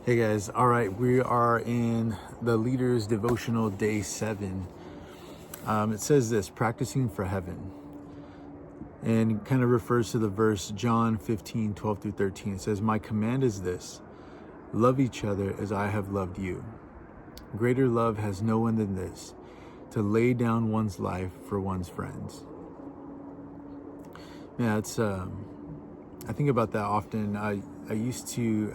Hey guys, all right, we are in the Leaders Devotional Day 7. It says this, practicing for heaven, and it kind of refers to the verse John 15:12-13. It says, my command is this, love each other as I have loved you. Greater love has no one than this, to lay down one's life for one's friends. Yeah, it's I think about that often. I used to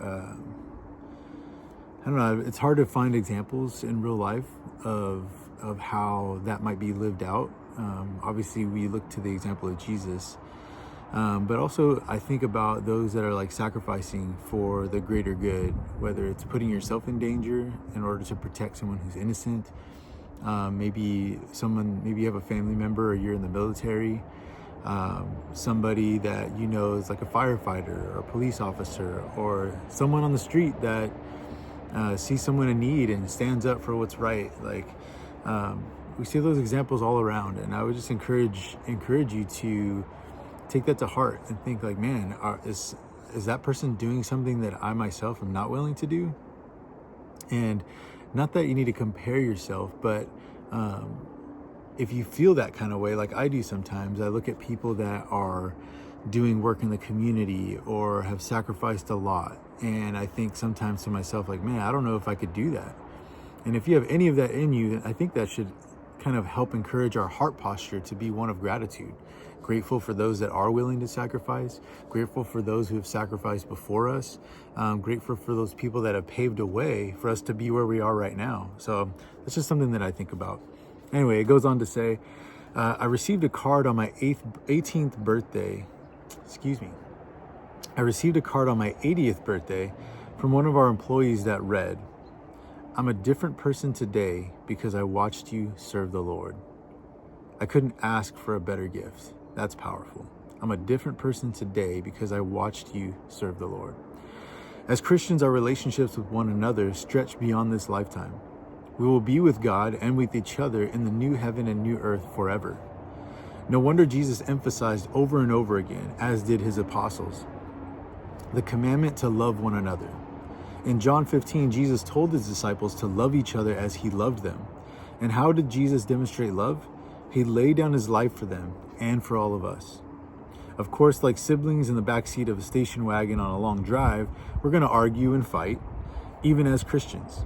I don't know, it's hard to find examples in real life of how that might be lived out. Obviously, we look to the example of Jesus, but also I think about those that are like sacrificing for the greater good, whether it's putting yourself in danger in order to protect someone who's innocent. Maybe you have a family member or you're in the military, somebody that you know is like a firefighter or a police officer, or someone on the street that sees someone in need and stands up for what's right. Like we see those examples all around, and I would just encourage you to take that to heart and think like, man, is that person doing something that I myself am not willing to do? And not that you need to compare yourself, but if you feel that kind of way, like I do sometimes, I look at people that are doing work in the community or have sacrificed a lot, and I think sometimes to myself like, man, I don't know if I could do that. And if you have any of that in you, then I think that should kind of help encourage our heart posture to be one of gratitude. Grateful for those that are willing to sacrifice, grateful for those who have sacrificed before us, grateful for those people that have paved a way for us to be where we are right now. So that's just something that I think about. Anyway, it goes on to say, I received a card on my 18th birthday. I received a card on my 80th birthday from one of our employees that read, I'm a different person today because I watched you serve the Lord. I couldn't ask for a better gift. That's powerful. I'm a different person today because I watched you serve the Lord. As Christians, our relationships with one another stretch beyond this lifetime. We will be with God and with each other in the new heaven and new earth forever. No wonder Jesus emphasized over and over again, as did his apostles, the commandment to love one another. In John 15, Jesus told his disciples to love each other as he loved them. And how did Jesus demonstrate love? He laid down his life for them and for all of us. Of course, like siblings in the backseat of a station wagon on a long drive, we're going to argue and fight, even as Christians.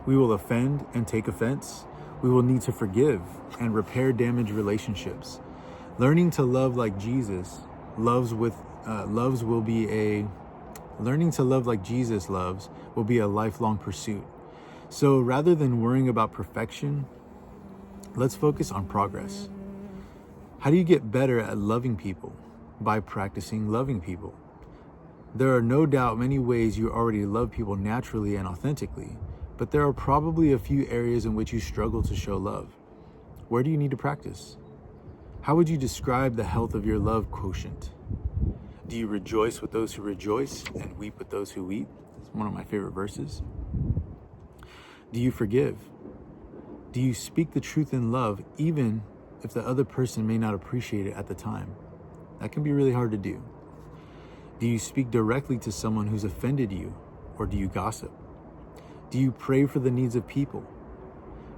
We will offend and take offense. We will need to forgive and repair damaged relationships. Learning to love like Jesus loves will be a lifelong pursuit. So rather than worrying about perfection, let's focus on progress. How do you get better at loving people? By practicing loving people. There are no doubt many ways you already love people naturally and authentically, but there are probably a few areas in which you struggle to show love. Where do you need to practice? How would you describe the health of your love quotient? Do you rejoice with those who rejoice and weep with those who weep? It's one of my favorite verses. Do you forgive? Do you speak the truth in love even if the other person may not appreciate it at the time? That can be really hard to do. Do you speak directly to someone who's offended you, or do you gossip? Do you pray for the needs of people?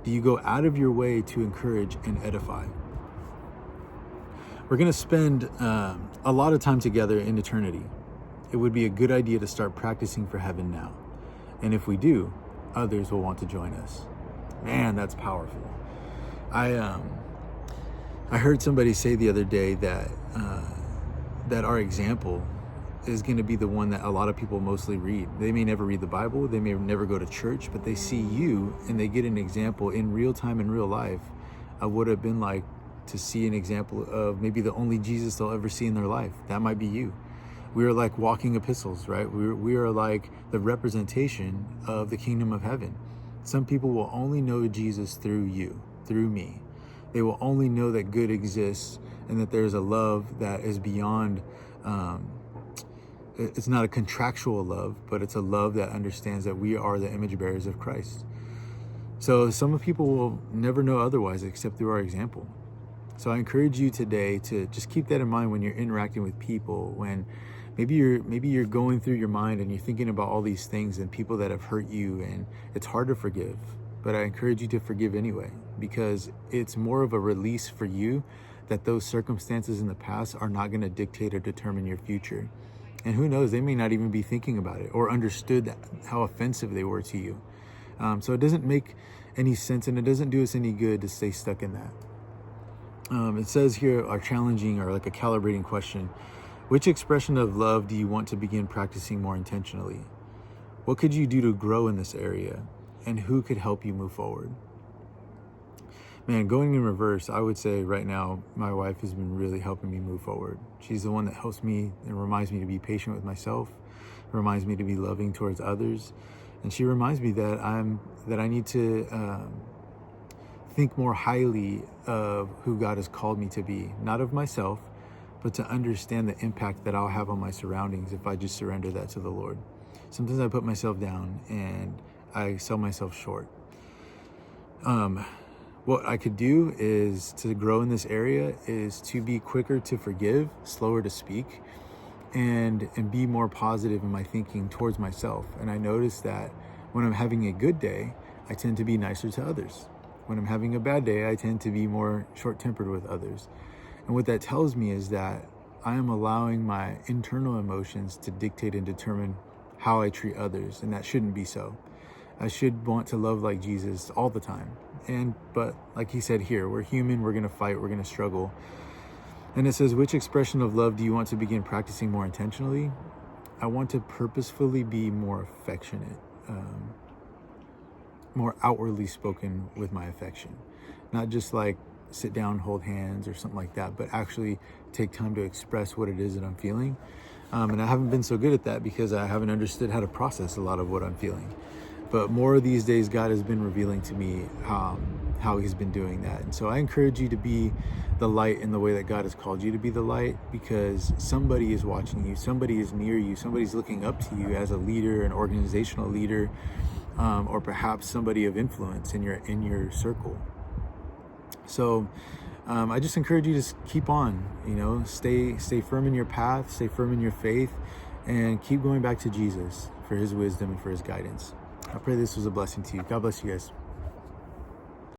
Do you go out of your way to encourage and edify? We're going to spend a lot of time together in eternity. It would be a good idea to start practicing for heaven now. And if we do, others will want to join us. Man, that's powerful. I heard somebody say the other day that our example is going to be the one that a lot of people mostly read. They may never read the Bible, they may never go to church, but they see you and they get an example in real time, in real life, of what it would have been like to see an example of maybe the only Jesus they'll ever see in their life. That might be you. We are like walking epistles, right? We are like the representation of the kingdom of heaven. Some people will only know Jesus through you, through me. They will only know that good exists and that there's a love that is beyond, it's not a contractual love, but it's a love that understands that we are the image bearers of Christ. So some people will never know otherwise except through our example. So I encourage you today to just keep that in mind when you're interacting with people, when Maybe you're going through your mind and you're thinking about all these things and people that have hurt you, and it's hard to forgive. But I encourage you to forgive anyway, because it's more of a release for you that those circumstances in the past are not going to dictate or determine your future. And who knows, they may not even be thinking about it or understood how offensive they were to you. So it doesn't make any sense, and it doesn't do us any good to stay stuck in that. It says here, our challenging or like a calibrating question: which expression of love do you want to begin practicing more intentionally? What could you do to grow in this area? And who could help you move forward? Man, going in reverse, I would say right now, my wife has been really helping me move forward. She's the one that helps me and reminds me to be patient with myself, reminds me to be loving towards others. And she reminds me that I need to think more highly of who God has called me to be, not of myself, but to understand the impact that I'll have on my surroundings if I just surrender that to the Lord. Sometimes I put myself down and I sell myself short. What I could do is to grow in this area is to be quicker to forgive, slower to speak, and be more positive in my thinking towards myself. And I notice that when I'm having a good day, I tend to be nicer to others. When I'm having a bad day, I tend to be more short-tempered with others. And what that tells me is that I am allowing my internal emotions to dictate and determine how I treat others, and that shouldn't be so. I should want to love like Jesus all the time. But like he said here, we're human, we're going to fight, we're going to struggle. And it says, which expression of love do you want to begin practicing more intentionally? I want to purposefully be more affectionate, more outwardly spoken with my affection. Not just like sit down, hold hands or something like that, but actually take time to express what it is that I'm feeling. And I haven't been so good at that because I haven't understood how to process a lot of what I'm feeling. But more of these days, God has been revealing to me how he's been doing that. And so I encourage you to be the light in the way that God has called you to be the light, because somebody is watching you, somebody is near you, somebody's looking up to you as a leader, an organizational leader, or perhaps somebody of influence in your circle. So I just encourage you to keep on, stay firm in your path, stay firm in your faith, and keep going back to Jesus for his wisdom and for his guidance. I pray this was a blessing to you. God bless you guys.